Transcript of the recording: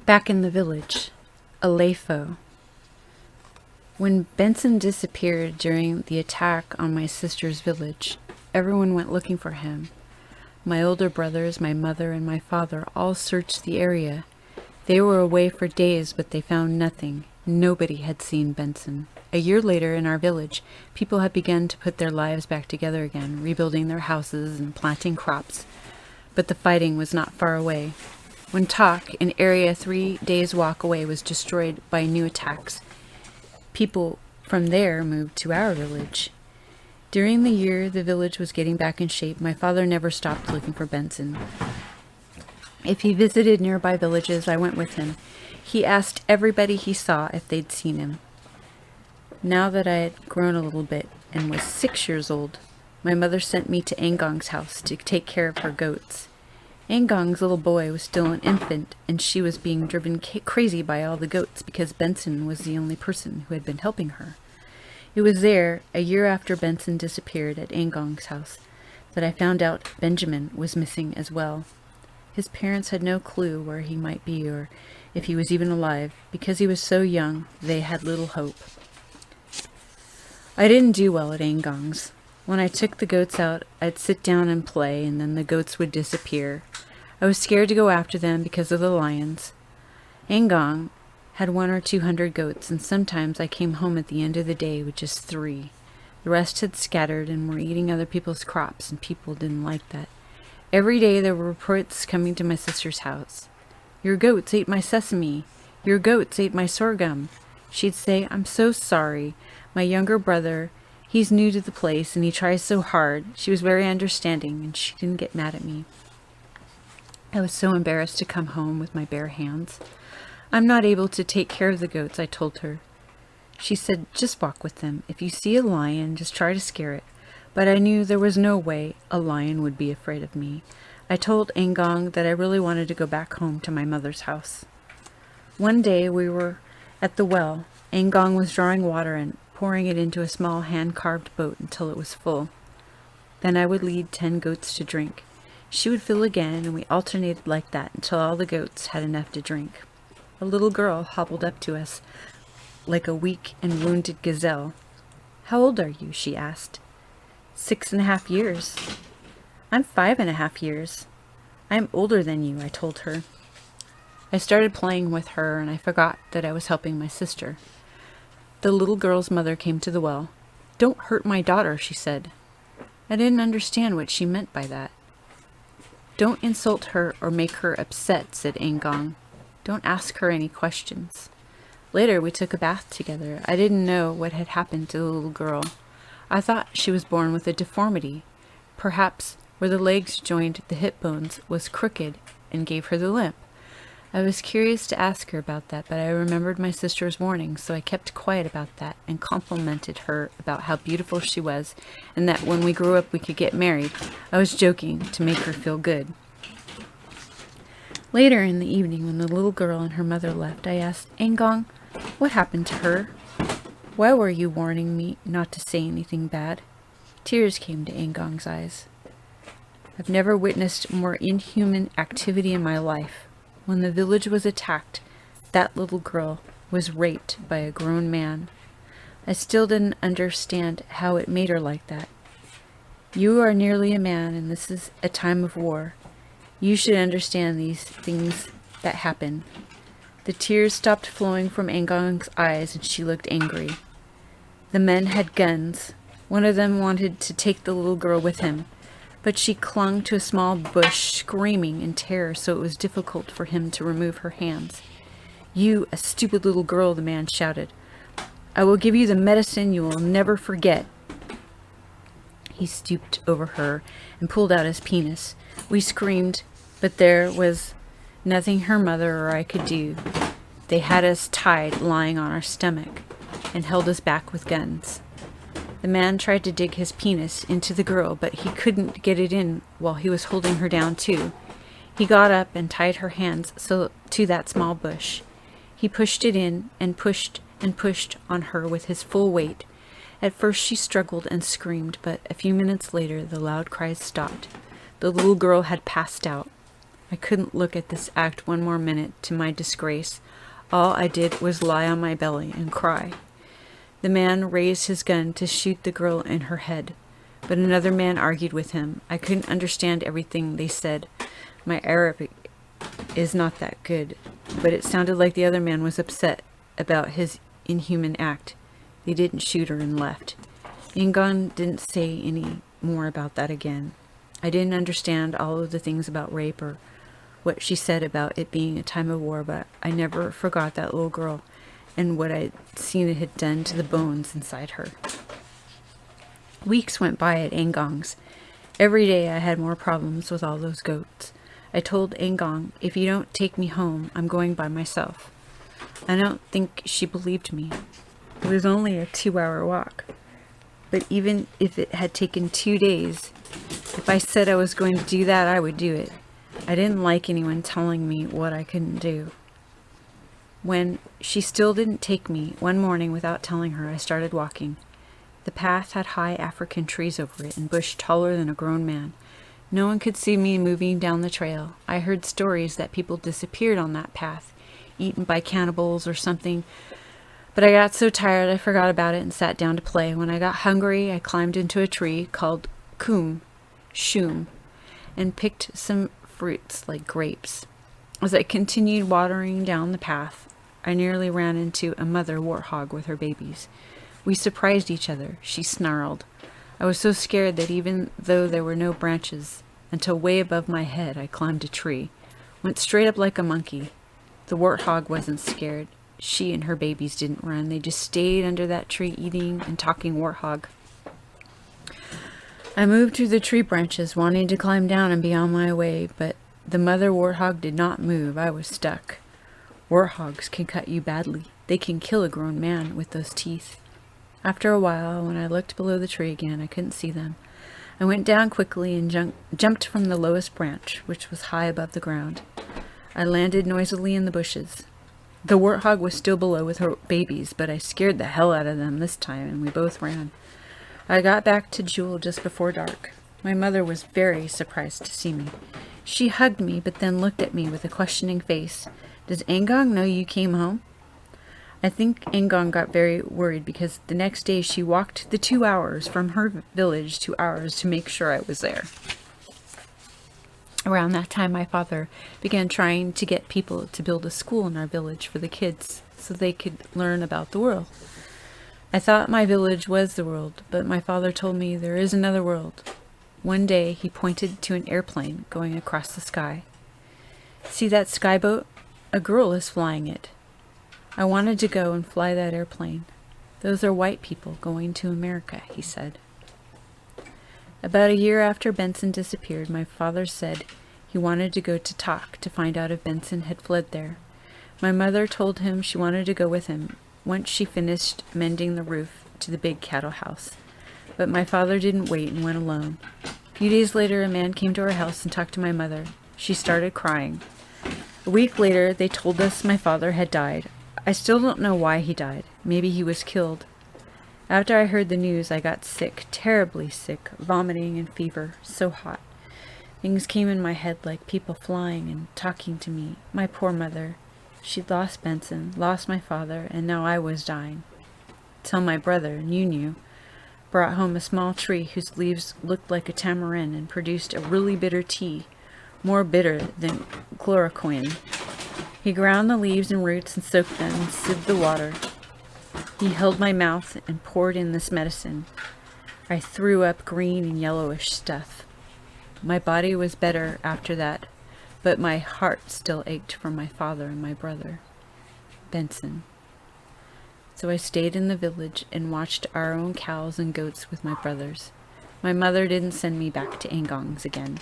Back in the village, ALEPHO. When Benson disappeared during the attack on my sister's village, everyone went looking for him. My older brothers, my mother, and my father all searched the area. They were away for days, but they found nothing. Nobody had seen Benson. A year later, in our village, people had begun to put their lives back together again, rebuilding their houses and planting crops. But the fighting was not far away. When Tok, an area 3 days' walk away, was destroyed by new attacks, people from there moved to our village. During the year the village was getting back in shape, my father never stopped looking for Benson. If he visited nearby villages, I went with him. He asked everybody he saw if they'd seen him. Now that I had grown a little bit and was 6 years old, my mother sent me to Angong's house to take care of her goats. Angong's little boy was still an infant, and she was being driven crazy by all the goats because Benson was the only person who had been helping her. It was there, a year after Benson disappeared at Angong's house, that I found out Benjamin was missing as well. His parents had no clue where he might be or if he was even alive. Because he was so young, they had little hope. I didn't do well at Angong's. When I took the goats out, I'd sit down and play, and then the goats would disappear. I was scared to go after them because of the lions. Angong had 100 or 200 goats, and sometimes I came home at the end of the day with just 3. The rest had scattered and were eating other people's crops, and people didn't like that. Every day there were reports coming to my sister's house. "Your goats ate my sesame. Your goats ate my sorghum." She'd say, "I'm so sorry. My younger brother, he's new to the place and he tries so hard." She was very understanding and she didn't get mad at me. I was so embarrassed to come home with my bare hands. "I'm not able to take care of the goats," I told her. She said, "Just walk with them. If you see a lion, just try to scare it." But I knew there was no way a lion would be afraid of me. I told Angong that I really wanted to go back home to my mother's house. One day we were at the well. Angong was drawing water and pouring it into a small hand-carved boat until it was full. Then I would lead 10 goats to drink. She would fill again, and we alternated like that until all the goats had enough to drink. A little girl hobbled up to us like a weak and wounded gazelle. "How old are you?" she asked. 6.5 years. "I'm 5.5 years. I'm older than you," I told her. I started playing with her, and I forgot that I was helping my sister. The little girl's mother came to the well. "Don't hurt my daughter," she said. I didn't understand what she meant by that. "Don't insult her or make her upset," said Angong. "Don't ask her any questions." Later we took a bath together. I didn't know what had happened to the little girl. I thought she was born with a deformity. Perhaps where the legs joined the hip bones was crooked and gave her the limp. I was curious to ask her about that, but I remembered my sister's warning, so I kept quiet about that and complimented her about how beautiful she was and that when we grew up we could get married. I was joking to make her feel good. Later in the evening, when the little girl and her mother left, I asked, "Angong, what happened to her? Why were you warning me not to say anything bad?" Tears came to Angong's eyes. "I've never witnessed more inhuman activity in my life. When the village was attacked, that little girl was raped by a grown man. I still didn't understand how it made her like that. You are nearly a man, and this is a time of war. You should understand these things that happen." The tears stopped flowing from Angong's eyes, and she looked angry. The men had guns. One of them wanted to take the little girl with him, but she clung to a small bush, screaming in terror, so it was difficult for him to remove her hands. "You, a stupid little girl," the man shouted. "I will give you the medicine you will never forget." He stooped over her and pulled out his penis. We screamed, but there was nothing her mother or I could do. They had us tied, lying on our stomach, and held us back with guns. The man tried to dig his penis into the girl, but he couldn't get it in while he was holding her down too. He got up and tied her hands to that small bush. He pushed it in and pushed on her with his full weight. At first she struggled and screamed, but a few minutes later the loud cries stopped. The little girl had passed out. I couldn't look at this act one more minute. To my disgrace, all I did was lie on my belly and cry. The man raised his gun to shoot the girl in her head, but another man argued with him. I couldn't understand everything they said. My Arabic is not that good, but it sounded like the other man was upset about his inhuman act. They didn't shoot her and left. Ingon didn't say any more about that again. I didn't understand all of the things about rape or what she said about it being a time of war, but I never forgot that little girl and what I'd seen it had done to the bones inside her. Weeks went by at Angong's. Every day I had more problems with all those goats. I told Angong, if you don't take me home, I'm going by myself. I don't think she believed me. It was only a 2-hour walk. But even if it had taken 2 days, if I said I was going to do that, I would do it. I didn't like anyone telling me what I couldn't do. When she still didn't take me, one morning without telling her, I started walking. The path had high African trees over it and bush taller than a grown man. No one could see me moving down the trail. I heard stories that people disappeared on that path, eaten by cannibals or something, but I got so tired I forgot about it and sat down to play. When I got hungry, I climbed into a tree called Shum, and picked some fruits like grapes. As I continued watering down the path, I nearly ran into a mother warthog with her babies. We surprised each other. She snarled. I was so scared that even though there were no branches, until way above my head I climbed a tree, went straight up like a monkey. The warthog wasn't scared. She and her babies didn't run. They just stayed under that tree eating and talking warthog. I moved through the tree branches, wanting to climb down and be on my way, but the mother warthog did not move. I was stuck. Warthogs can cut you badly. They can kill a grown man with those teeth. After a while, when I looked below the tree again, I couldn't see them. I went down quickly and jumped from the lowest branch, which was high above the ground. I landed noisily in the bushes. The warthog was still below with her babies, but I scared the hell out of them this time, and we both ran. I got back to Jewel just before dark. My mother was very surprised to see me. She hugged me, but then looked at me with a questioning face. Does Angong know you came home? I think Angong got very worried because the next day she walked the 2 hours from her village to ours to make sure I was there. Around that time, my father began trying to get people to build a school in our village for the kids so they could learn about the world. I thought my village was the world, but my father told me there is another world. One day, he pointed to an airplane going across the sky. See that skyboat? A girl is flying it. I wanted to go and fly that airplane. Those are white people going to America, he said. About a year after Benson disappeared, my father said he wanted to go to talk to find out if Benson had fled there. My mother told him she wanted to go with him once she finished mending the roof to the big cattle house. But my father didn't wait and went alone. A few days later, a man came to our house and talked to my mother. She started crying. A week later, they told us my father had died. I still don't know why he died. Maybe he was killed. After I heard the news, I got sick, terribly sick, vomiting and fever, so hot. Things came in my head like people flying and talking to me. My poor mother. She'd lost Benson, lost my father, and now I was dying. Till my brother, Nunu, brought home a small tree whose leaves looked like a tamarind and produced a really bitter tea, more bitter than chloroquine. He ground the leaves and roots and soaked them and sieved the water. He held my mouth and poured in this medicine. I threw up green and yellowish stuff. My body was better after that, but my heart still ached for my father and my brother, Benson. So I stayed in the village and watched our own cows and goats with my brothers. My mother didn't send me back to Angong's again.